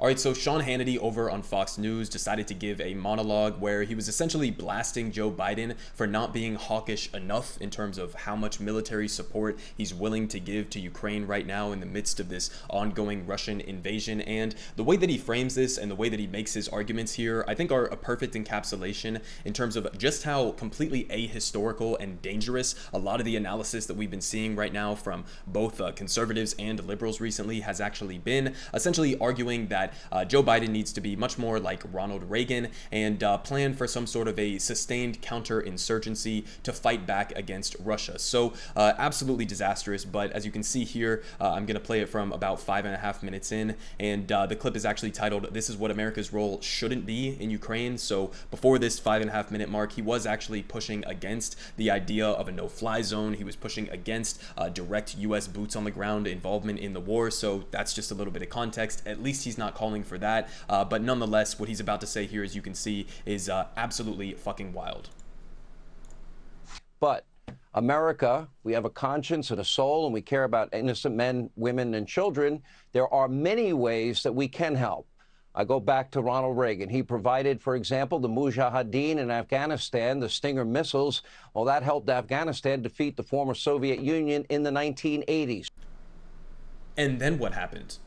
All right, so Sean Hannity over on Fox News decided to give a monologue where he was essentially blasting Joe Biden for not being hawkish enough in terms of how much military support he's willing to give to Ukraine right now in the midst of this ongoing Russian invasion. And the way that he frames this and the way that he makes his arguments here, I think are a perfect encapsulation in terms of just how completely ahistorical and dangerous a lot of the analysis that we've been seeing right now from both conservatives and liberals recently has actually been, essentially arguing that Joe Biden needs to be much more like Ronald Reagan and plan for some sort of a sustained counterinsurgency to fight back against Russia. So absolutely disastrous. But as you can see here, I'm going to play it from about 5.5 minutes in. And the clip is actually titled, "This is what America's role shouldn't be in Ukraine." So before this 5.5 minute mark, he was actually pushing against the idea of a no-fly zone. He was pushing against direct U.S. boots on the ground involvement in the war. So that's just a little bit of context. At least he's not calling for that, but nonetheless, what he's about to say here, as you can see, is absolutely fucking wild. But America, we have a conscience and a soul, and we care about innocent men, women, and children. There are many ways that we can help. I go back to Ronald Reagan. He provided, for example, the Mujahideen in Afghanistan, the Stinger missiles. Well, that helped Afghanistan defeat the former Soviet Union in the 1980s. And then what happened?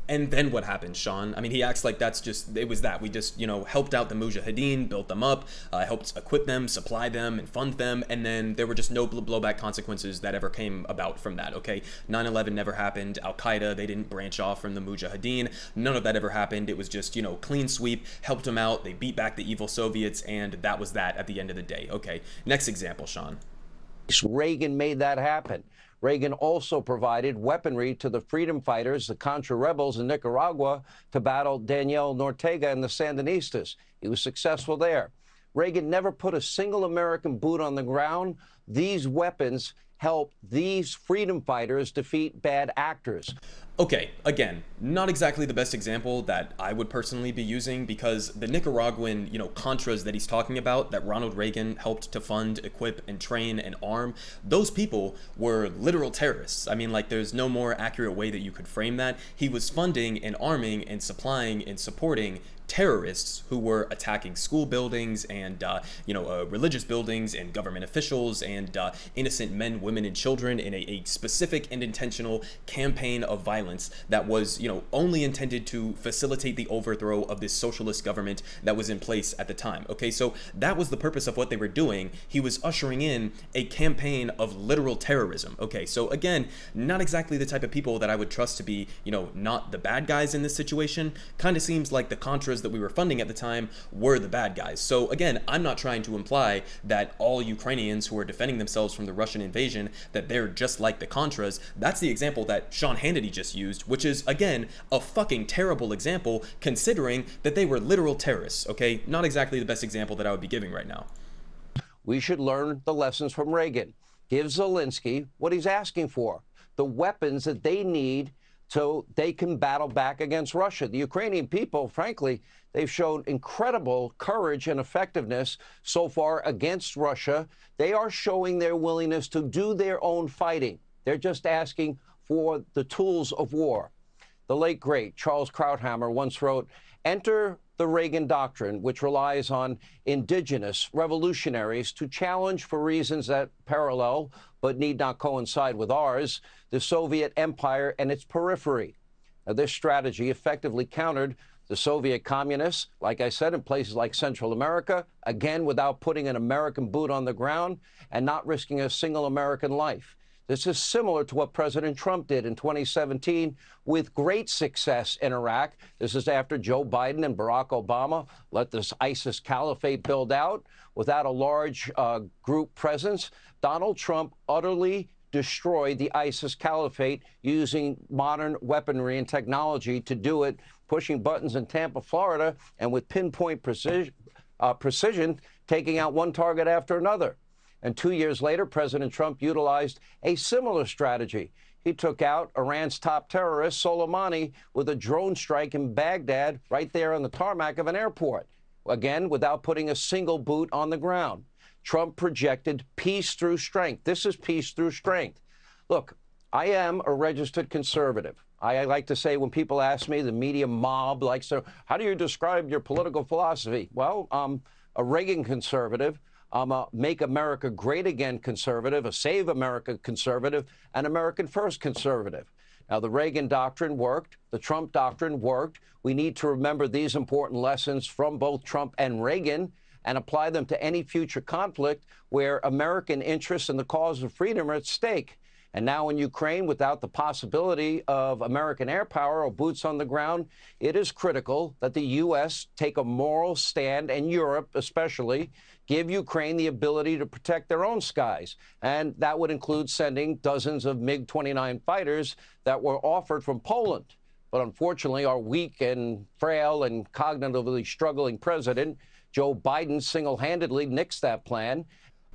And then what happened, Sean? I mean, he acts like that's just, it was that. We just, helped out the Mujahideen, built them up, helped equip them, supply them, and fund them, and then there were just no blowback consequences that ever came about from that, okay? 9/11 never happened. Al-Qaeda, they didn't branch off from the Mujahideen. None of that ever happened. It was just, clean sweep, helped them out, they beat back the evil Soviets, and that was that at the end of the day. Okay, next example, Sean. Reagan made that happen. Reagan also provided weaponry to the freedom fighters, the Contra rebels in Nicaragua, to battle Daniel Ortega and the Sandinistas. He was successful there. Reagan never put a single American boot on the ground. These weapons helped these freedom fighters defeat bad actors. Okay, again, not exactly the best example that I would personally be using, because the Nicaraguan, Contras that he's talking about, that Ronald Reagan helped to fund, equip, and train and arm, those people were literal terrorists. I mean, there's no more accurate way that you could frame that. He was funding and arming and supplying and supporting terrorists who were attacking school buildings and religious buildings and government officials and innocent men, women, and children in a specific and intentional campaign of violence that was only intended to facilitate the overthrow of this socialist government that was in place at the time. Okay, so that was the purpose of what they were doing. He was ushering in a campaign of literal terrorism. Okay, so again, not exactly the type of people that I would trust to be not the bad guys in this situation. Kind of seems like the Contras that we were funding at the time were the bad guys. So again, I'm not trying to imply that all Ukrainians who are defending themselves from the Russian invasion, that they're just like the Contras. That's the example that Sean Hannity just used, which is, again, a fucking terrible example considering that they were literal terrorists, okay? Not exactly the best example that I would be giving right now. We should learn the lessons from Reagan. Give Zelensky what he's asking for, the weapons that they need so they can battle back against Russia. The Ukrainian people, frankly, they've shown incredible courage and effectiveness so far against Russia. They are showing their willingness to do their own fighting. They're just asking for the tools of war. The late, great Charles Krauthammer once wrote, "Enter the Reagan doctrine, which relies on indigenous revolutionaries to challenge, for reasons that parallel but need not coincide with ours, the Soviet empire and its periphery." Now, this strategy effectively countered the Soviet communists, like I said, in places like Central America, again, without putting an American boot on the ground and not risking a single American life. This is similar to what President Trump did in 2017 with great success in Iraq. This is after Joe Biden and Barack Obama let this ISIS caliphate build out without a large group presence. Donald Trump utterly destroyed the ISIS caliphate using modern weaponry and technology to do it, pushing buttons in Tampa, Florida, and with pinpoint precision, taking out one target after another. And 2 years later, President Trump utilized a similar strategy. He took out Iran's top terrorist, Soleimani, with a drone strike in Baghdad right there on the tarmac of an airport, again, without putting a single boot on the ground. Trump projected peace through strength. This is peace through strength. Look, I am a registered conservative. I like to say when people ask me, the media mob likes to, how do you describe your political philosophy? Well, a Reagan conservative. I'm a Make America Great Again conservative, a Save America conservative, and American First conservative. Now, the Reagan doctrine worked. The Trump doctrine worked. We need to remember these important lessons from both Trump and Reagan and apply them to any future conflict where American interests and the cause of freedom are at stake. And now in Ukraine, without the possibility of American air power or boots on the ground, it is critical that the U.S. take a moral stand, and Europe especially, give Ukraine the ability to protect their own skies. And that would include sending dozens of MiG-29 fighters that were offered from Poland. But unfortunately, our weak and frail and cognitively struggling president, Joe Biden, single-handedly nixed that plan.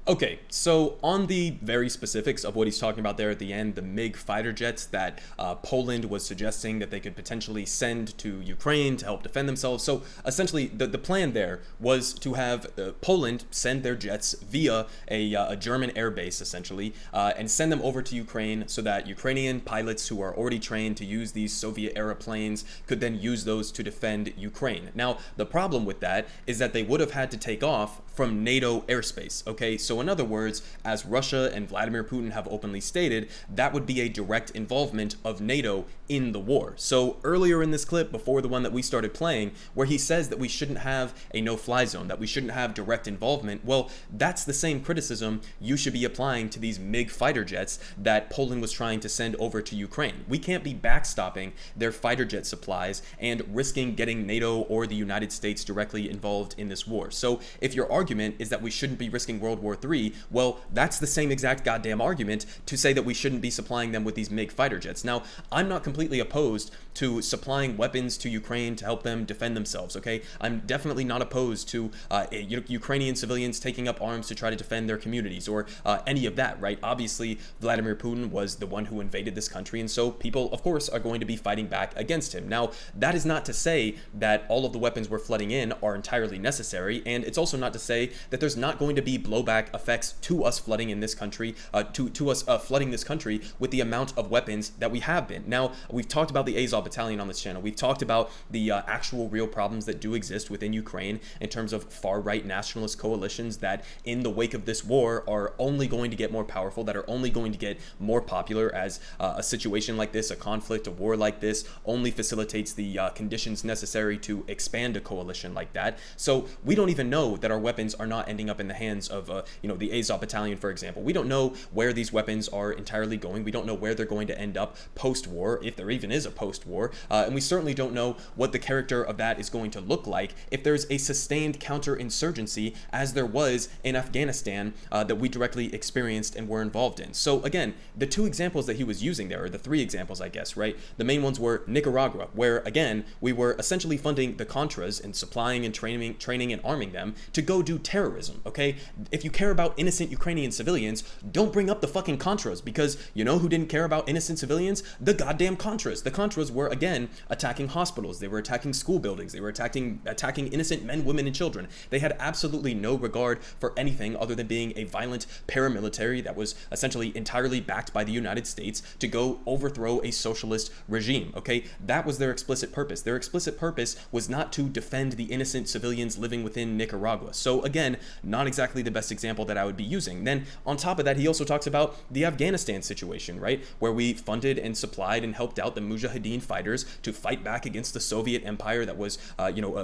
Okay, so on the very specifics of what he's talking about there at the end, the MiG fighter jets that Poland was suggesting that they could potentially send to Ukraine to help defend themselves. So essentially, the plan there was to have Poland send their jets via a German airbase, essentially, and send them over to Ukraine so that Ukrainian pilots who are already trained to use these Soviet-era planes could then use those to defend Ukraine. Now, the problem with that is that they would have had to take off from NATO airspace, okay? So in other words, as Russia and Vladimir Putin have openly stated, that would be a direct involvement of NATO in the war. So earlier in this clip, before the one that we started playing, where he says that we shouldn't have a no-fly zone, that we shouldn't have direct involvement, well, that's the same criticism you should be applying to these MiG fighter jets that Poland was trying to send over to Ukraine. We can't be backstopping their fighter jet supplies and risking getting NATO or the United States directly involved in this war. So if your argument is that we shouldn't be risking World War III, well, that's the same exact goddamn argument to say that we shouldn't be supplying them with these MiG fighter jets. Now, I'm not completely opposed to supplying weapons to Ukraine to help them defend themselves, okay? I'm definitely not opposed to Ukrainian civilians taking up arms to try to defend their communities or any of that, right? Obviously, Vladimir Putin was the one who invaded this country, and so people, of course, are going to be fighting back against him. Now, that is not to say that all of the weapons we're flooding in are entirely necessary, and it's also not to say that there's not going to be blowback effects to us flooding in this country, to us flooding this country with the amount of weapons that we have been. Now, we've talked about the Azov Battalion on this channel. We've talked about the actual real problems that do exist within Ukraine in terms of far-right nationalist coalitions that in the wake of this war are only going to get more powerful, that are only going to get more popular as a situation like this, a conflict, a war like this, only facilitates the conditions necessary to expand a coalition like that. So we don't even know that our weapons are not ending up in the hands of, the Azov Battalion, for example. We don't know where these weapons are entirely going. We don't know where they're going to end up post-war, if there even is a post-war, and we certainly don't know what the character of that is going to look like if there's a sustained counterinsurgency as there was in Afghanistan that we directly experienced and were involved in. So again, the two examples that he was using there, or the three examples, I guess, right? The main ones were Nicaragua, where again, we were essentially funding the Contras and supplying and training and arming them to go do terrorism, okay? If you care about innocent Ukrainian civilians, don't bring up the fucking Contras, because you know who didn't care about innocent civilians? The goddamn Contras. The Contras were, again, attacking hospitals. They were attacking school buildings. They were attacking innocent men, women, and children. They had absolutely no regard for anything other than being a violent paramilitary that was essentially entirely backed by the United States to go overthrow a socialist regime, okay? That was their explicit purpose. Their explicit purpose was not to defend the innocent civilians living within Nicaragua. So again, not exactly the best example that I would be using. Then on top of that, he also talks about the Afghanistan situation, right? Where we funded and supplied and helped out the Mujahideen fighters to fight back against the Soviet empire that was,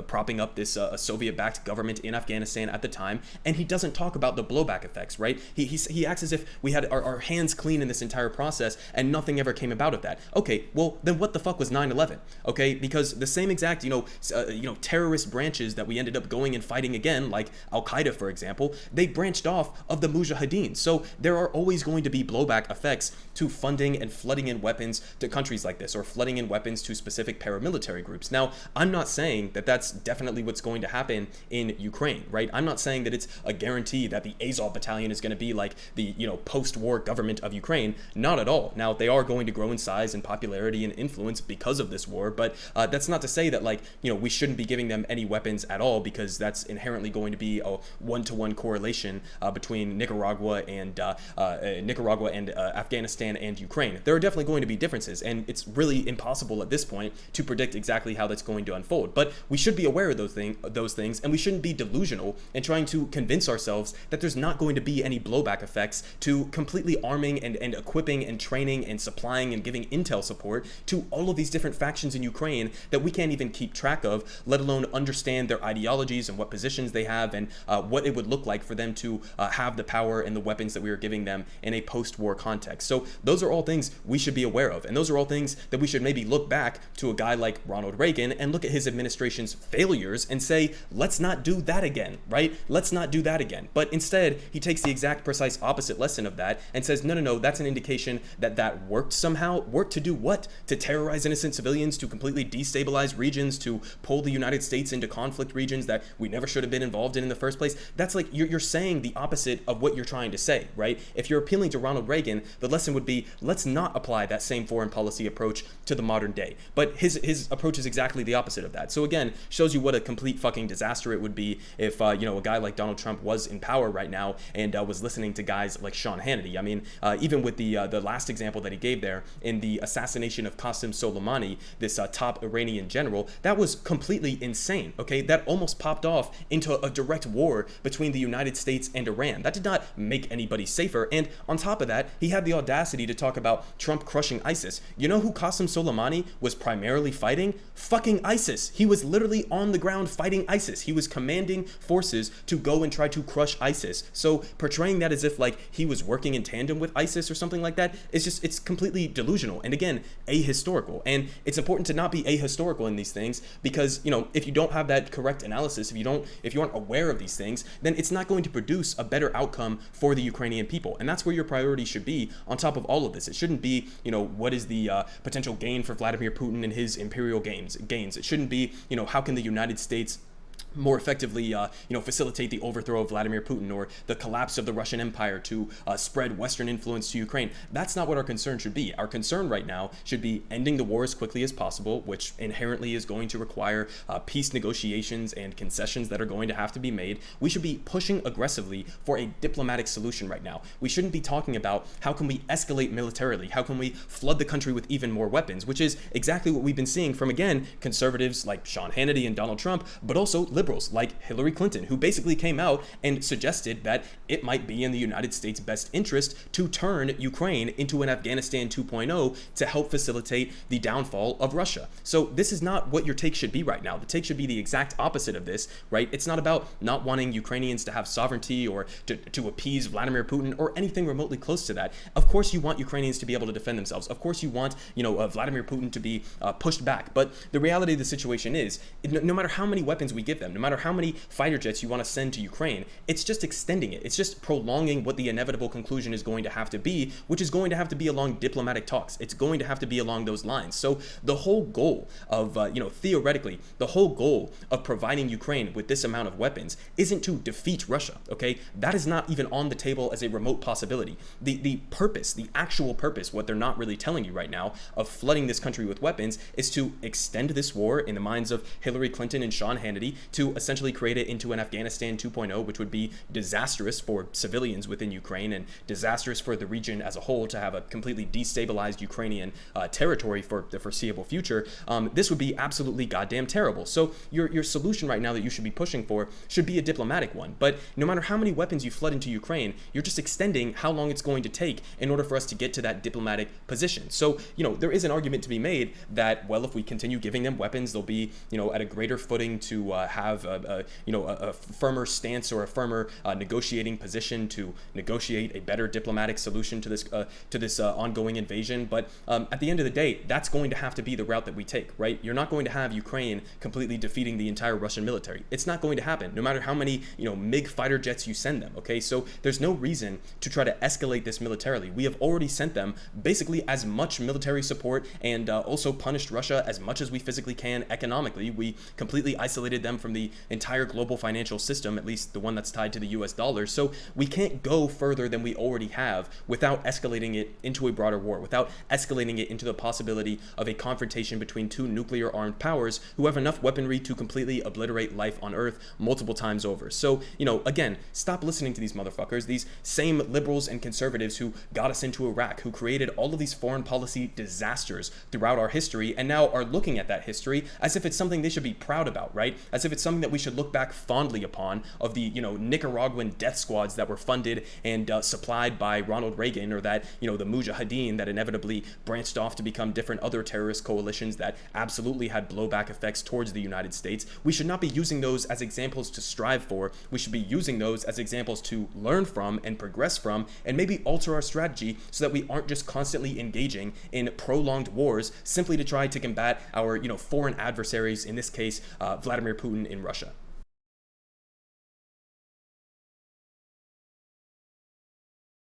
propping up this Soviet-backed government in Afghanistan at the time. And he doesn't talk about the blowback effects, right? He acts as if we had our hands clean in this entire process and nothing ever came about of that. Okay, well, then what the fuck was 9/11? Okay, because the same exact, terrorist branches that we ended up going and fighting again, like Al-Qaeda, for example, they branched off of the Mujahideen. So there are always going to be blowback effects to funding and flooding in weapons to countries like this, or flooding in weapons to specific paramilitary groups. Now, I'm not saying that that's definitely what's going to happen in Ukraine, right? I'm not saying that it's a guarantee that the Azov Battalion is going to be like the, post-war government of Ukraine. Not at all. Now, they are going to grow in size and popularity and influence because of this war, but that's not to say that, we shouldn't be giving them any weapons at all, because that's inherently going to be a one-to-one correlation between Nicaragua and Afghanistan and Ukraine. There are definitely going to be differences, and it's really impossible at this point to predict exactly how that's going to unfold. But we should be aware of those things, and we shouldn't be delusional in trying to convince ourselves that there's not going to be any blowback effects to completely arming and equipping and training and supplying and giving intel support to all of these different factions in Ukraine that we can't even keep track of, let alone understand their ideologies and what positions they have and what it would look like for them to have the power and the weapons that we are giving them in a post-war context. So those are all things we should be aware of, and those are all things that we should maybe look back to a guy like Ronald Reagan and look at his administration's failures and say, let's not do that again, right? Let's not do that again. But instead, he takes the exact precise opposite lesson of that and says, no, that's an indication that that worked somehow. Worked to do what? To terrorize innocent civilians, to completely destabilize regions, to pull the United States into conflict regions that we never should have been involved in the first place. That's like, you're saying the opposite of what you're trying to say, right? If you're appealing to Ronald Reagan, the lesson would be, let's not apply that same foreign policy approach to the modern day. But his approach is exactly the opposite of that. So again, shows you what a complete fucking disaster it would be if, a guy like Donald Trump was in power right now and was listening to guys like Sean Hannity. I mean, even with the last example that he gave there in the assassination of Qasem Soleimani, this top Iranian general, that was completely insane, okay? That almost popped off into a direct war between the United States and Iran. That did not make anybody safer. And on top of that, he had the audacity to talk about Trump crushing ISIS. You know who Qasem Soleimani was primarily fighting? Fucking ISIS. He was literally on the ground fighting ISIS. He was commanding forces to go and try to crush ISIS. So portraying that as if like he was working in tandem with ISIS or something like that, it's completely delusional and again, ahistorical. And it's important to not be ahistorical in these things because, if you don't have that correct analysis, if you aren't aware of these things, then it's not going to produce a better outcome for the Ukrainian people. And that's where your priority should be on top of all of this. It shouldn't be, what is the potential gain for Vladimir Putin and his imperial gains. It shouldn't be, how can the United States more effectively, facilitate the overthrow of Vladimir Putin or the collapse of the Russian Empire to spread Western influence to Ukraine. That's not what our concern should be. Our concern right now should be ending the war as quickly as possible, which inherently is going to require peace negotiations and concessions that are going to have to be made. We should be pushing aggressively for a diplomatic solution right now. We shouldn't be talking about how can we escalate militarily, how can we flood the country with even more weapons, which is exactly what we've been seeing from, again, conservatives like Sean Hannity and Donald Trump, but also liberals like Hillary Clinton, who basically came out and suggested that it might be in the United States' best interest to turn Ukraine into an Afghanistan 2.0 to help facilitate the downfall of Russia. So this is not what your take should be right now. The take should be the exact opposite of this, right? It's not about not wanting Ukrainians to have sovereignty or to appease Vladimir Putin or anything remotely close to that. Of course you want Ukrainians to be able to defend themselves. Of course you want, Vladimir Putin to be pushed back. But the reality of the situation is, no matter how many weapons we give them, no matter how many fighter jets you want to send to Ukraine, it's just extending it. It's just prolonging what the inevitable conclusion is going to have to be, which is going to have to be along diplomatic talks. It's going to have to be along those lines. So the whole goal of, theoretically, the whole goal of providing Ukraine with this amount of weapons isn't to defeat Russia, okay? That is not even on the table as a remote possibility. The purpose, the actual purpose, what they're not really telling you right now, of flooding this country with weapons is to extend this war in the minds of Hillary Clinton and Sean Hannity to essentially create it into an Afghanistan 2.0, which would be disastrous for civilians within Ukraine and disastrous for the region as a whole to have a completely destabilized Ukrainian territory for the foreseeable future. This would be absolutely goddamn terrible. So your solution right now that you should be pushing for should be a diplomatic one. But no matter how many weapons you flood into Ukraine, you're just extending how long it's going to take in order for us to get to that diplomatic position. So, there is an argument to be made that, well, if we continue giving them weapons, they'll be, at a greater footing to have a firmer stance or a firmer negotiating position to negotiate a better diplomatic solution to this ongoing invasion. But at the end of the day, that's going to have to be the route that we take, right? You're not going to have Ukraine completely defeating the entire Russian military. It's not going to happen, no matter how many MiG fighter jets you send them. Okay, so there's no reason to try to escalate this militarily. We have already sent them basically as much military support and also punished Russia as much as we physically can economically. We completely isolated them from the the entire global financial system, at least the one that's tied to the US dollar. So we can't go further than we already have without escalating it into a broader war, without escalating it into the possibility of a confrontation between two nuclear armed powers who have enough weaponry to completely obliterate life on Earth multiple times over. So, again, stop listening to these motherfuckers, these same liberals and conservatives who got us into Iraq, who created all of these foreign policy disasters throughout our history, and now are looking at that history as if it's something they should be proud about, right? As if it's something that we should look back fondly upon, of the, Nicaraguan death squads that were funded and supplied by Ronald Reagan, or that, the Mujahideen that inevitably branched off to become different other terrorist coalitions that absolutely had blowback effects towards the United States. We should not be using those as examples to strive for. We should be using those as examples to learn from and progress from, and maybe alter our strategy so that we aren't just constantly engaging in prolonged wars simply to try to combat our, foreign adversaries, in this case, Vladimir Putin in Russia.